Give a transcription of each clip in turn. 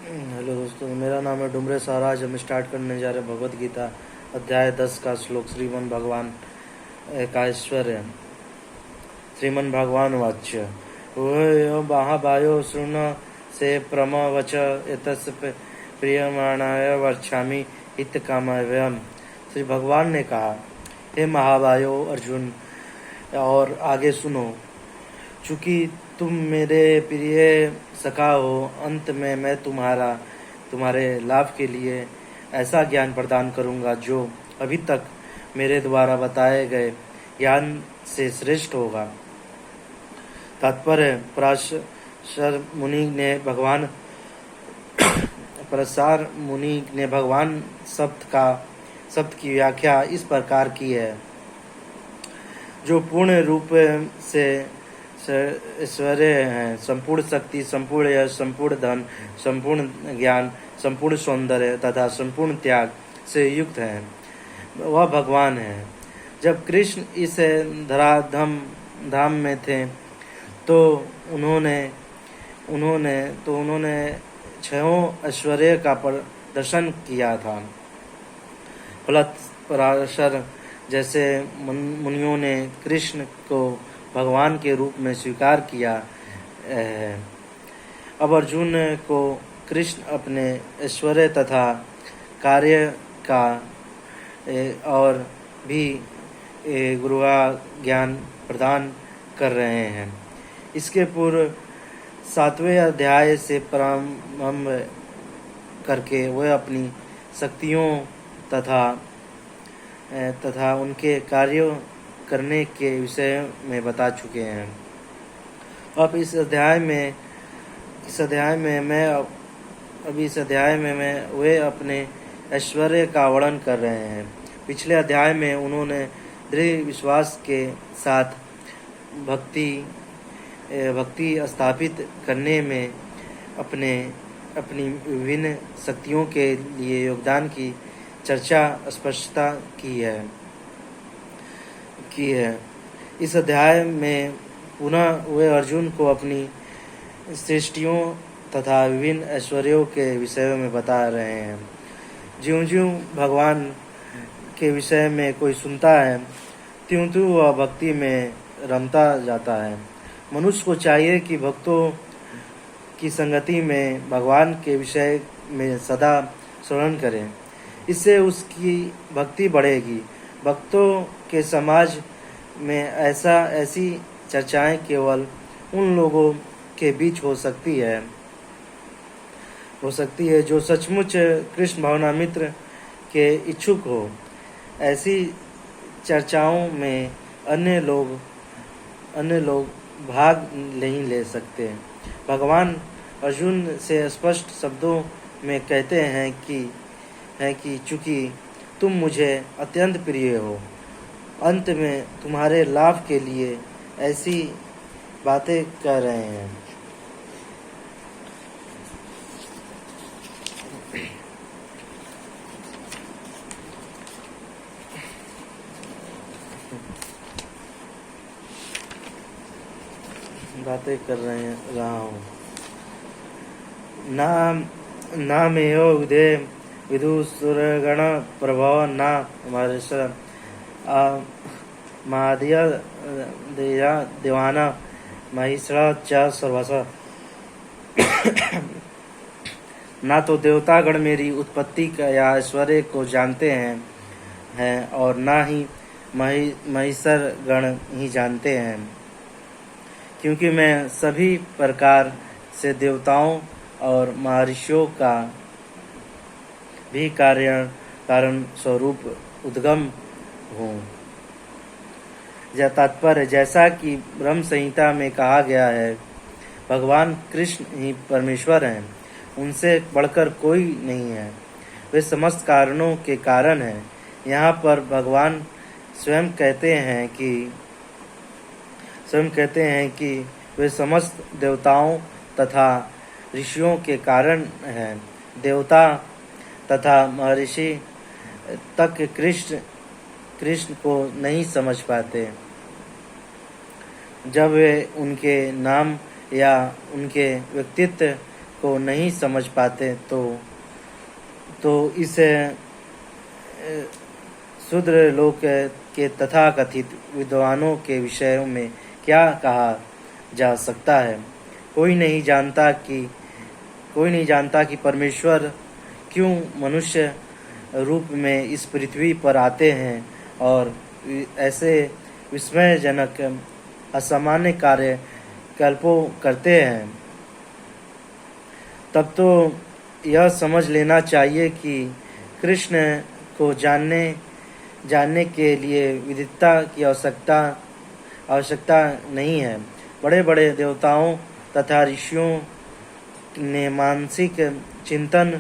Hello दोस्तों, मेरा नाम है डुमरे साराज। हम स्टार्ट करने जा रहे हैं भगवत गीता अध्याय 10 का श्लोक। श्रीमन भगवान का ऐश्वर्य। श्रीमन भगवान वाच्य महाबायो शृण से प्रमवच एतस् प्रियमाणाय वर्षामि हित कामव्यम। श्री भगवान ने कहा, हे महाबायो अर्जुन, और आगे सुनो। चूँकि तुम मेरे प्रिय सखा हो, अंत में मैं तुम्हारे लाभ के लिए ऐसा ज्ञान प्रदान करूँगा जो अभी तक मेरे द्वारा बताए गए ज्ञान से श्रेष्ठ होगा। तात्पर्य। पराशर मुनि ने भगवान शब्द की व्याख्या इस प्रकार की है, जो पूर्ण रूप से ऐश्वर्य है, संपूर्ण शक्ति, संपूर्ण यश, संपूर्ण धन, संपूर्ण ज्ञान, संपूर्ण सौंदर्य तथा संपूर्ण त्याग से युक्त है, वह भगवान है। जब कृष्ण इस धराधाम में थे तो उन्होंने छहों ऐश्वर्य का प्रदर्शन किया था। फलत पराशर जैसे मुनियों ने कृष्ण को भगवान के रूप में स्वीकार किया है। अब अर्जुन को कृष्ण अपने ऐश्वर्य तथा कार्य का और भी गुरुआ ज्ञान प्रदान कर रहे हैं। इसके पूर्व 7वें अध्याय से प्रारंभ करके वह अपनी शक्तियों तथा उनके कार्यों करने के विषय में बता चुके हैं। अब इस अध्याय में वे अपने ऐश्वर्य का वर्णन कर रहे हैं। पिछले अध्याय में उन्होंने दृढ़ विश्वास के साथ भक्ति स्थापित करने में अपनी विभिन्न शक्तियों के लिए योगदान की चर्चा स्पष्टता की है। इस अध्याय में पुनः वे अर्जुन को अपनी सृष्टियों तथा विभिन्न ऐश्वर्यों के विषय में बता रहे हैं। ज्यों-ज्यों भगवान के विषय में कोई सुनता है, त्यों-त्यों वह भक्ति में रमता जाता है। मनुष्य को चाहिए कि भक्तों की संगति में भगवान के विषय में सदा स्मरण करें। इससे उसकी भक्ति बढ़ेगी। भक्तों के समाज में ऐसी चर्चाएं केवल उन लोगों के बीच हो सकती है जो सचमुच कृष्ण भावनामृत के इच्छुक हो। ऐसी चर्चाओं में अन्य लोग भाग नहीं ले सकते। भगवान अर्जुन से स्पष्ट शब्दों में कहते हैं कि चूँकि तुम मुझे अत्यंत प्रिय हो, अंत में तुम्हारे लाभ के लिए ऐसी बातें कर रहे हैं। रहा हूँ। ना मेयो विदुसुरगण प्रभव ना महेश्वर महादिया देवाना महिषा च सर्वस। ना तो देवतागण मेरी उत्पत्ति या ऐश्वर्य को जानते हैं और ना ही महिषर गण ही जानते हैं, क्योंकि मैं सभी प्रकार से देवताओं और महर्षियों का भी कारण स्वरूप उद्गम हूँ। तात्पर्य। जैसा कि ब्रह्म संहिता में कहा गया है, भगवान कृष्ण ही परमेश्वर हैं, उनसे बढ़कर कोई नहीं है। वे समस्त कारणों के कारण हैं। यहाँ पर भगवान स्वयं कहते हैं कि वे समस्त देवताओं तथा ऋषियों के कारण हैं। देवता तथा महर्षि तक कृष्ण को नहीं समझ पाते। जब वे उनके नाम या उनके व्यक्तित्व को नहीं समझ पाते तो इसे शूद्र लोक के तथाकथित विद्वानों के विषय में क्या कहा जा सकता है। कोई नहीं जानता कि परमेश्वर क्यों मनुष्य रूप में इस पृथ्वी पर आते हैं और ऐसे विस्मयजनक असामान्य कार्य कल्पों करते हैं। तब तो यह समझ लेना चाहिए कि कृष्ण को जानने के लिए विदिता की आवश्यकता नहीं है। बड़े बड़े देवताओं तथा ऋषियों ने मानसिक चिंतन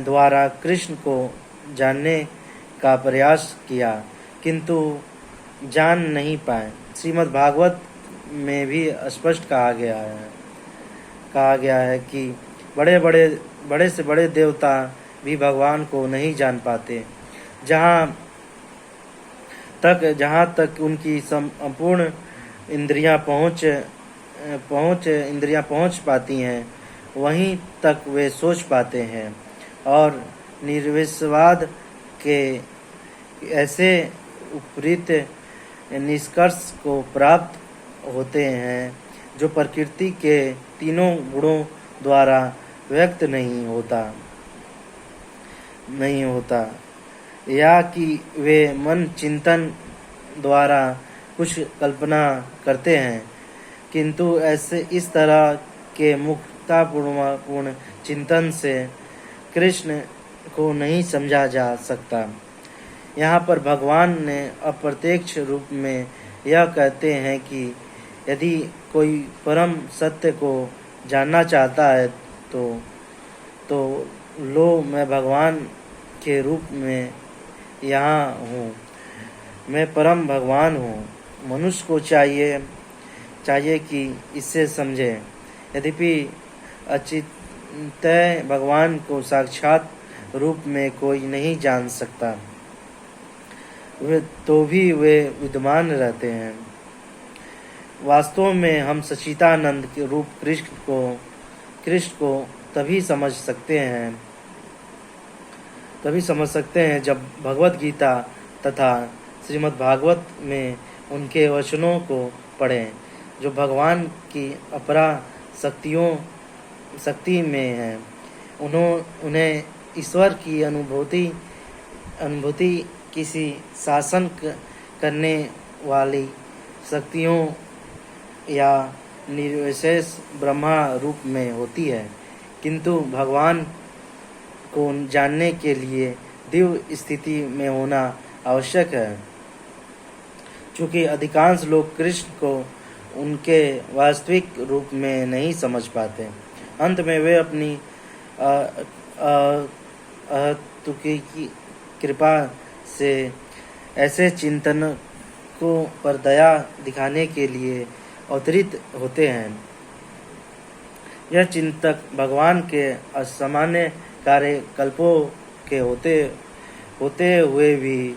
द्वारा कृष्ण को जानने का प्रयास किया, किंतु जान नहीं पाए। श्रीमद् भागवत में भी स्पष्ट कहा गया है कि बड़े से बड़े देवता भी भगवान को नहीं जान पाते। जहाँ तक उनकी संपूर्ण इंद्रियां पहुंच पाती हैं, वहीं तक वे सोच पाते हैं और निर्विशवाद के ऐसे उपरीत निष्कर्ष को प्राप्त होते हैं जो प्रकृति के तीनों गुणों द्वारा व्यक्त नहीं होता या कि वे मन चिंतन द्वारा कुछ कल्पना करते हैं, किंतु इस तरह के मुक्तापूर्ण चिंतन से कृष्ण को नहीं समझा जा सकता। यहाँ पर भगवान ने अप्रत्यक्ष रूप में यह कहते हैं कि यदि कोई परम सत्य को जानना चाहता है तो लो, मैं भगवान के रूप में यहाँ हूँ, मैं परम भगवान हूँ। मनुष्य को चाहिए कि इसे समझे। यद्यपि अचिंत्य भगवान को साक्षात रूप में कोई नहीं जान सकता, तो भी वे विद्यमान रहते हैं। वास्तव में हम सच्चिदानंद के रूप कृष्ण को तभी समझ सकते हैं जब भगवत गीता तथा श्रीमद् भागवत में उनके वचनों को पढ़ें, जो भगवान की अपरा शक्ति में है। उन्हें ईश्वर की अनुभूति किसी शासन करने वाली शक्तियों या निर्विशेष ब्रह्मा रूप में होती है, किंतु भगवान को जानने के लिए दिव्य स्थिति में होना आवश्यक है। चूँकि अधिकांश लोग कृष्ण को उनके वास्तविक रूप में नहीं समझ पाते, अंत में वे अपनी अतुकी कृपा से ऐसे चिंतनकों पर दया दिखाने के लिए अवतरित होते हैं। यह चिंतक भगवान के असामान्य कार्य कल्पों के होते हुए भी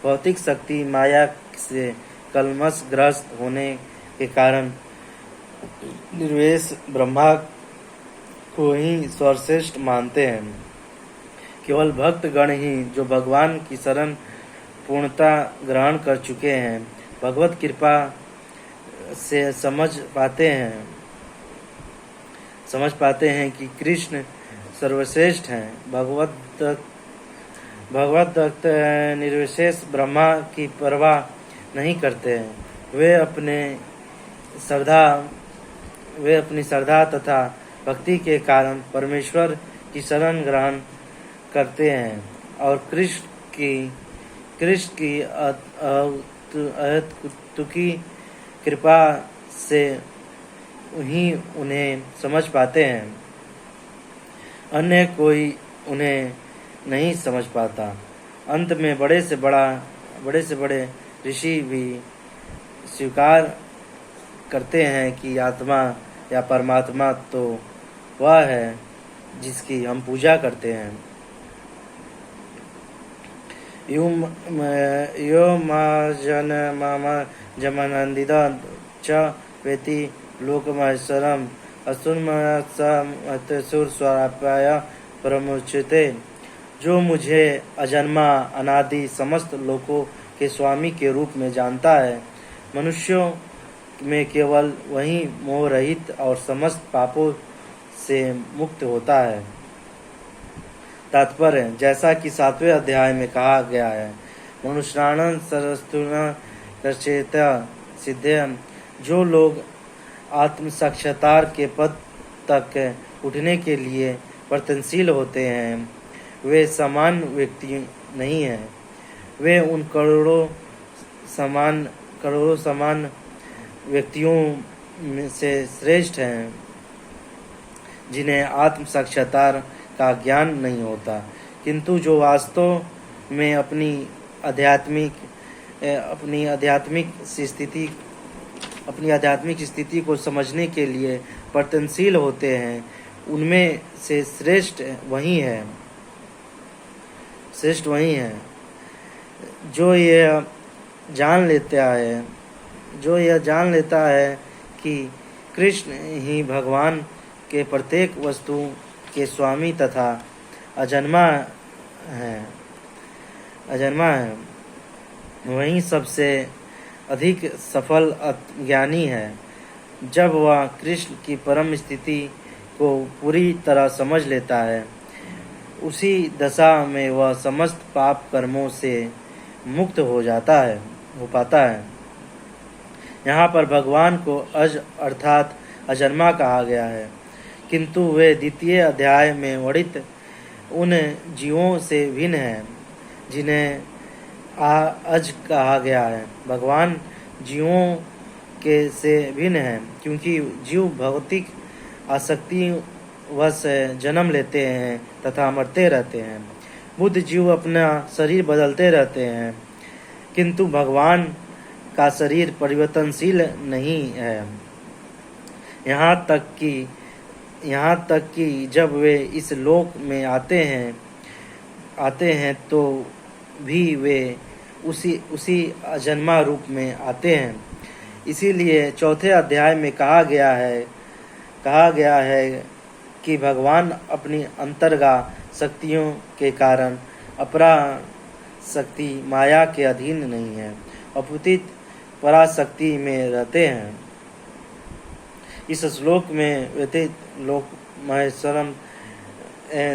भौतिक शक्ति माया से कलमशग्रस्त होने के कारण निर्वेश ब्रह्मा को ही सर्वश्रेष्ठ मानते हैं। केवल भक्तगण ही जो भगवान की शरण पूर्णता ग्रहण कर चुके हैं, भगवत कृपा से समझ पाते हैं कि कृष्ण सर्वश्रेष्ठ हैं। भगवत दत्त निर्विशेष ब्रह्मा की परवाह नहीं करते हैं। वे अपनी श्रद्धा तथा भक्ति के कारण परमेश्वर की शरण ग्रहण करते हैं और कृष्ण की अतुकी कृपा से ही उन्हें समझ पाते हैं। अन्य कोई उन्हें नहीं समझ पाता। अंत में बड़े से बड़े ऋषि भी स्वीकार करते हैं कि आत्मा या परमात्मा तो वह है जिसकी हम पूजा करते हैं। यो जमनंदिदा च वेति लोकमहेश्वरम असुर स्वरापाय परमुच्यते। जो मुझे अजन्मा अनादि समस्त लोकों के स्वामी के रूप में जानता है, मनुष्यों में केवल वही मोह रहित और समस्त पापों से मुक्त होता है। तात्पर्य, जैसा कि 7वें अध्याय में कहा गया है, मनुष्याणां सरस्तुना कर्चेता सिद्धयन्। जो लोग आत्म साक्षात्कार के पद तक उठने के लिए प्रयत्नशील होते हैं, वे समान व्यक्ति नहीं हैं। वे उन करोड़ों समान व्यक्तियों में से श्रेष्ठ हैं जिन्हें आत्म साक्षात्कार का ज्ञान नहीं होता, किंतु जो वास्तव में अपनी आध्यात्मिक स्थिति को समझने के लिए प्रयत्नशील होते हैं, उनमें से श्रेष्ठ वही है जो यह जान लेता है कि कृष्ण ही भगवान के प्रत्येक वस्तु के स्वामी तथा अजन्मा है। वही सबसे अधिक सफल ज्ञानी है। जब वह कृष्ण की परम स्थिति को पूरी तरह समझ लेता है, उसी दशा में वह समस्त पाप कर्मों से मुक्त हो पाता है। यहाँ पर भगवान को अज अर्थात अजन्मा कहा गया है, किंतु वे द्वितीय अध्याय में वर्णित उन जीवों से भिन्न हैं जिन्हें अज कहा गया है। भगवान जीवों के से भिन्न हैं, क्योंकि जीव भौतिक आसक्ति वश जन्म लेते हैं तथा मरते रहते हैं। बुद्ध जीव अपना शरीर बदलते रहते हैं, किंतु भगवान का शरीर परिवर्तनशील नहीं है। यहाँ तक कि जब वे इस लोक में आते हैं तो भी वे उसी अजन्मा रूप में आते हैं। इसीलिए 4थे अध्याय में कहा गया है कि भगवान अपनी अंतर्गा शक्तियों के कारण अपरा शक्ति माया के अधीन नहीं है, अपितु पराशक्ति में रहते हैं। इस श्लोक में व्यतीत लोक महेश्वरम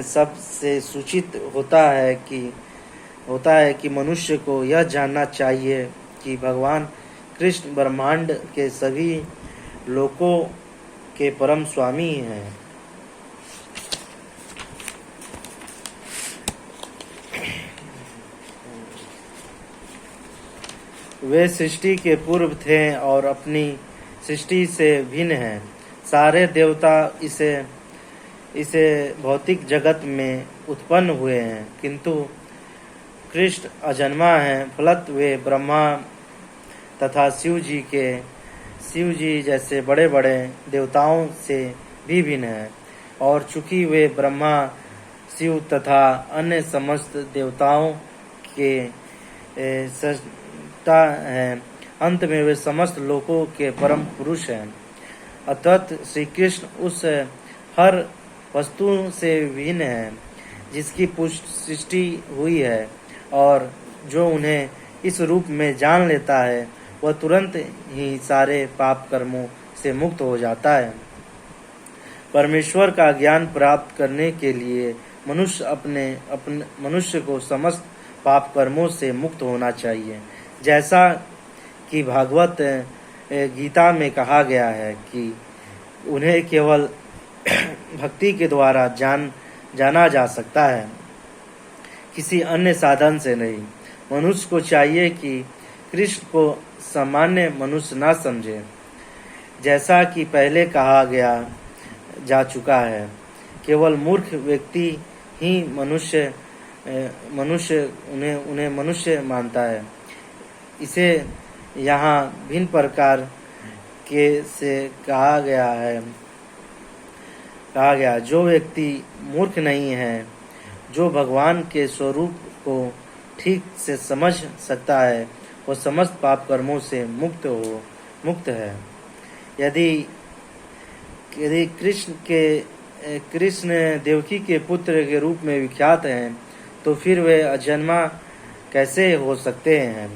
सबसे सूचित होता है कि मनुष्य को यह जानना चाहिए कि भगवान कृष्ण ब्रह्मांड के सभी लोकों के परम स्वामी हैं। वे सृष्टि के पूर्व थे और अपनी सृष्टि से भिन्न हैं। सारे देवता इसे भौतिक जगत में उत्पन्न हुए हैं, किंतु कृष्ण अजन्मा हैं। फलत वे ब्रह्मा तथा शिव जी जैसे बड़े बड़े देवताओं से भी भिन्न हैं, और चूंकि वे ब्रह्मा, शिव तथा अन्य समस्त देवताओं के सृष्टा हैं, अंत में वे समस्त लोकों के परम पुरुष हैं। अतः श्री कृष्ण उस हर वस्तु से भिन्न है जिसकी सृष्टि हुई है, और जो उन्हें इस रूप में जान लेता है वह तुरंत ही सारे पाप कर्मों से मुक्त हो जाता है। परमेश्वर का ज्ञान प्राप्त करने के लिए मनुष्य को समस्त पाप कर्मों से मुक्त होना चाहिए। जैसा कि भागवत गीता में कहा गया है कि उन्हें केवल भक्ति के द्वारा जाना जा सकता है, किसी अन्य साधन से नहीं। मनुष्य को चाहिए कि कृष्ण को सामान्य मनुष्य न समझे, जैसा कि पहले कहा जा चुका है। केवल मूर्ख व्यक्ति ही उन्हें मनुष्य मानता है। इसे यहाँ भिन्न प्रकार के से कहा गया जो व्यक्ति मूर्ख नहीं है, जो भगवान के स्वरूप को ठीक से समझ सकता है, वह समस्त पाप कर्मों से मुक्त है। यदि कृष्ण देवकी के पुत्र के रूप में विख्यात हैं तो फिर वे अजन्मा कैसे हो सकते हैं।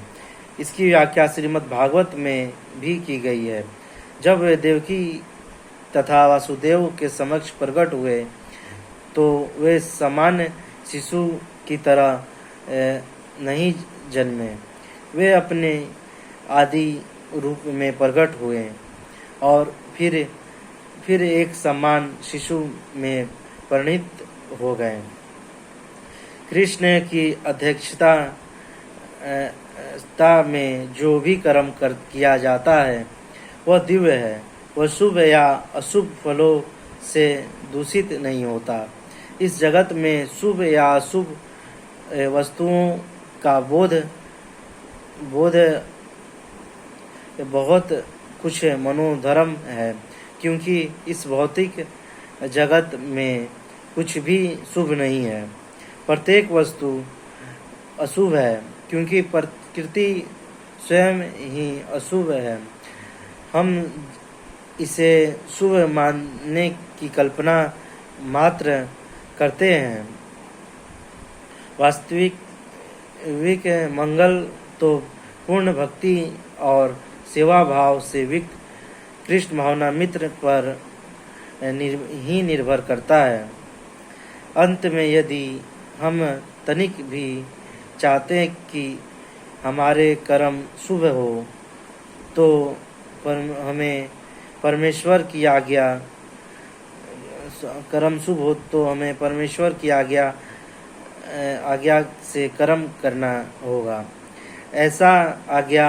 इसकी व्याख्या श्रीमद् भागवत में भी की गई है। जब वे देवकी तथा वासुदेव के समक्ष प्रकट हुए तो वे सामान्य शिशु की तरह नहीं जन्मे। वे अपने आदि रूप में प्रकट हुए और फिर एक समान शिशु में परिणित हो गए। कृष्ण की अध्यक्षता में जो भी कर्म किया जाता है वह दिव्य है। वह शुभ या अशुभ फलों से दूषित नहीं होता। इस जगत में शुभ या अशुभ वस्तुओं का बोध बहुत कुछ मनोधर्म है, क्योंकि इस भौतिक जगत में कुछ भी शुभ नहीं है। प्रत्येक वस्तु अशुभ है क्योंकि प्रकृति स्वयं ही अशुभ है। हम इसे शुभ मानने की कल्पना मात्र करते हैं। वास्तविक मंगल तो पूर्ण भक्ति और सेवा भाव से विक्त कृष्ण भावना मित्र पर ही निर्भर करता है। अंत में यदि हम तनिक भी चाहते हैं कि हमारे कर्म शुभ हो तो हमें परमेश्वर की आज्ञा से कर्म करना होगा। ऐसा आज्ञा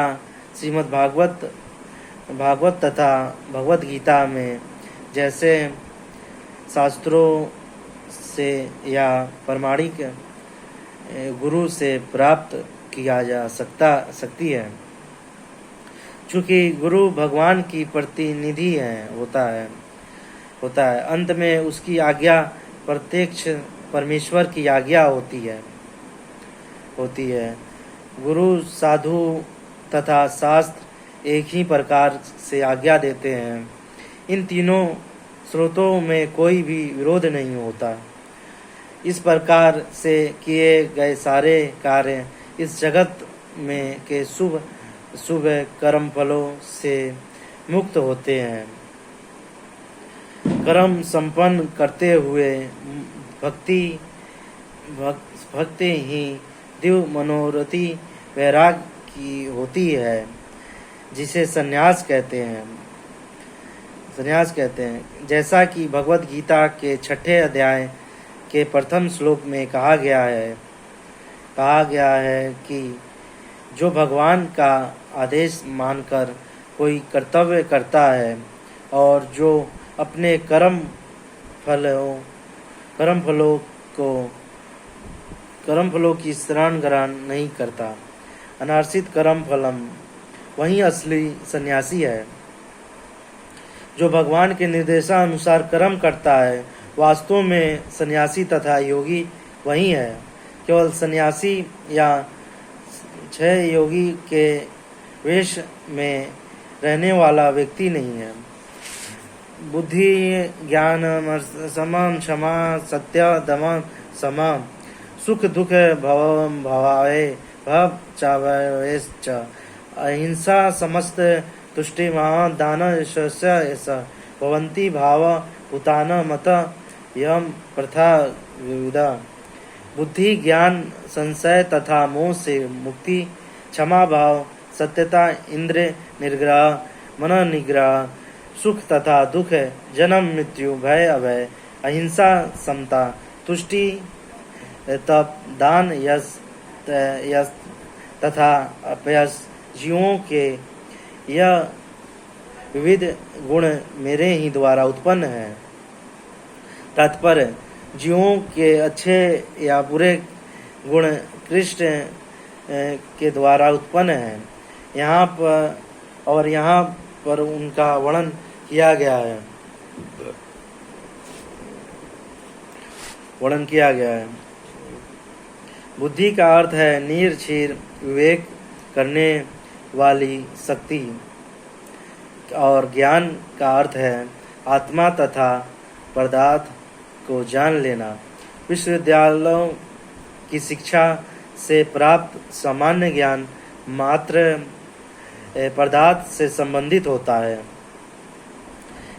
श्रीमद् भागवत तथा भगवत गीता में जैसे शास्त्रों से या प्रामाणिक गुरु से प्राप्त किया जा सकती है। चूँकि गुरु भगवान की प्रतिनिधि होता है। अंत में उसकी आज्ञा प्रत्यक्ष परमेश्वर की आज्ञा होती है। गुरु साधु तथा शास्त्र एक ही प्रकार से आज्ञा देते हैं। इन तीनों स्रोतों में कोई भी विरोध नहीं होता। इस प्रकार से किए गए सारे कार्य इस जगत में के शुभ कर्म फलों से मुक्त होते हैं। कर्म संपन्न करते हुए भक्ति ही दिव्य मनोरथी वैराग्य की होती है, जिसे संन्यास कहते हैं। जैसा कि भगवत गीता के 6 अध्याय के प्रथम श्लोक में कहा गया है कि जो भगवान का आदेश मानकर कोई कर्तव्य करता है और जो अपने कर्म फलों की शरण ग्रहण नहीं करता, अनार्सित कर्म फलम, वही असली सन्यासी है। जो भगवान के निर्देशानुसार कर्म करता है वास्तव में सन्यासी तथा योगी वही है। केवल सन्यासी या क्षय योगी के वेश में रहने वाला व्यक्ति नहीं है। बुद्धि ज्ञान समम क्षमा सत्य दम सम सुख दुख भवावे भव चावयश्च अहिंसा समस्त तुष्टि दान यश भवन्ति भाव भूतान मत यम प्रथा विविधा। बुद्धि ज्ञान संशय तथा मोह से मुक्ति, क्षमा भाव, सत्यता, इंद्रिय निग्रह, मन निग्रह, सुख तथा दुख, जन्म मृत्यु, भय अभय, अहिंसा समता, तुष्टि तप, दान यश तथा अपयश, जीवों के यह विविध गुण मेरे ही द्वारा उत्पन्न है। तात्पर्य, जीवों के अच्छे या बुरे गुण कृष्ण के द्वारा उत्पन्न है। यहाँ पर उनका वर्णन किया गया है। बुद्धि का अर्थ है निर्क्षीर विवेक करने वाली शक्ति और ज्ञान का अर्थ है आत्मा तथा पदार्थ को जान लेना। विश्वविद्यालयों की शिक्षा से प्राप्त सामान्य ज्ञान मात्र पदार्थ से संबंधित होता है।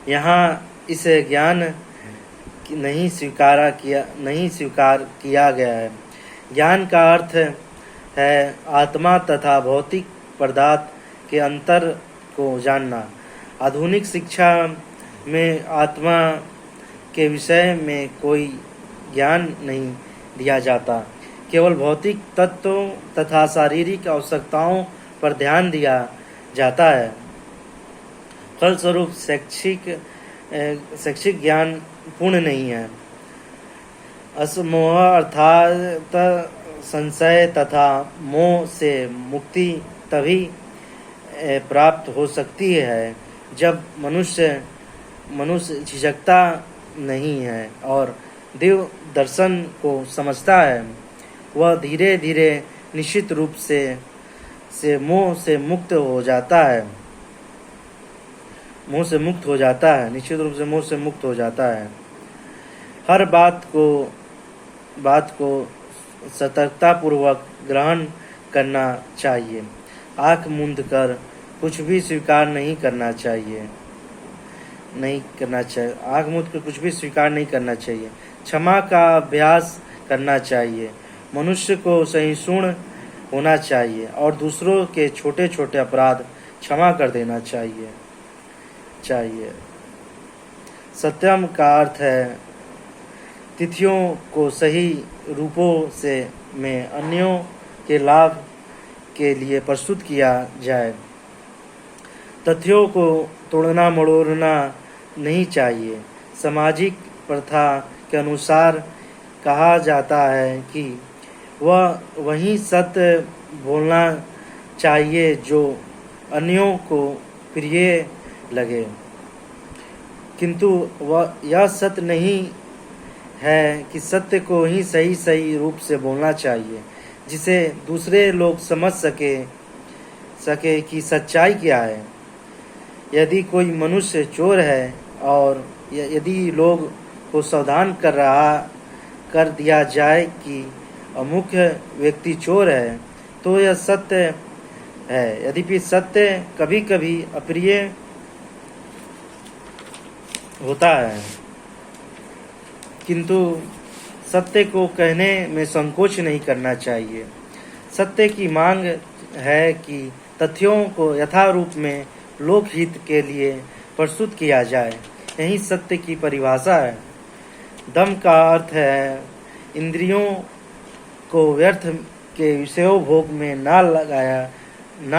यहाँ इसे ज्ञान नहीं स्वीकार किया गया है। ज्ञान का अर्थ है आत्मा तथा भौतिक पदार्थ के अंतर को जानना। आधुनिक शिक्षा में आत्मा के विषय में कोई ज्ञान नहीं दिया जाता, केवल भौतिक तत्वों तथा शारीरिक आवश्यकताओं पर ध्यान दिया जाता है। फलस्वरूप शैक्षिक ज्ञान पूर्ण नहीं है। असमोह अर्थात संशय तथा मोह से मुक्ति तभी प्राप्त हो सकती है जब मनुष्य झिझकता नहीं है और दिव्य दर्शन को समझता है। वह धीरे धीरे निश्चित रूप से मोह से मुक्त हो जाता है। निश्चित रूप से मोह से मुक्त हो जाता है। हर बात को सतर्कता पूर्वक ग्रहण करना चाहिए। आँख मूंद कर कुछ भी स्वीकार नहीं करना चाहिए। कुछ भी स्वीकार नहीं करना चाहिए। क्षमा का अभ्यास करना चाहिए। मनुष्य को सहिष्णु होना चाहिए और दूसरों के छोटे छोटे अपराध क्षमा कर देना चाहिए। सत्यम का अर्थ है तिथियों को सही रूपों में अन्यों के लाभ के लिए प्रस्तुत किया जाए। तथ्यों को तोड़ना मरोड़ना नहीं चाहिए। सामाजिक प्रथा के अनुसार कहा जाता है कि वह वही सत्य बोलना चाहिए जो अन्यों को प्रिय लगे, किंतु यह सत्य नहीं है कि सत्य को ही सही रूप से बोलना चाहिए, जिसे दूसरे लोग समझ सके कि सच्चाई क्या है। यदि कोई मनुष्य चोर है और यदि लोग को सावधान कर दिया जाए कि अमुक व्यक्ति चोर है, तो यह सत्य है। यद्यपि सत्य कभी कभी अप्रिय होता है, किंतु सत्य को कहने में संकोच नहीं करना चाहिए। सत्य की मांग है कि तथ्यों को यथारूप में लोकहित के लिए प्रस्तुत किया जाए। यही सत्य की परिभाषा है। दम का अर्थ है इंद्रियों को व्यर्थ के विषयों भोग में न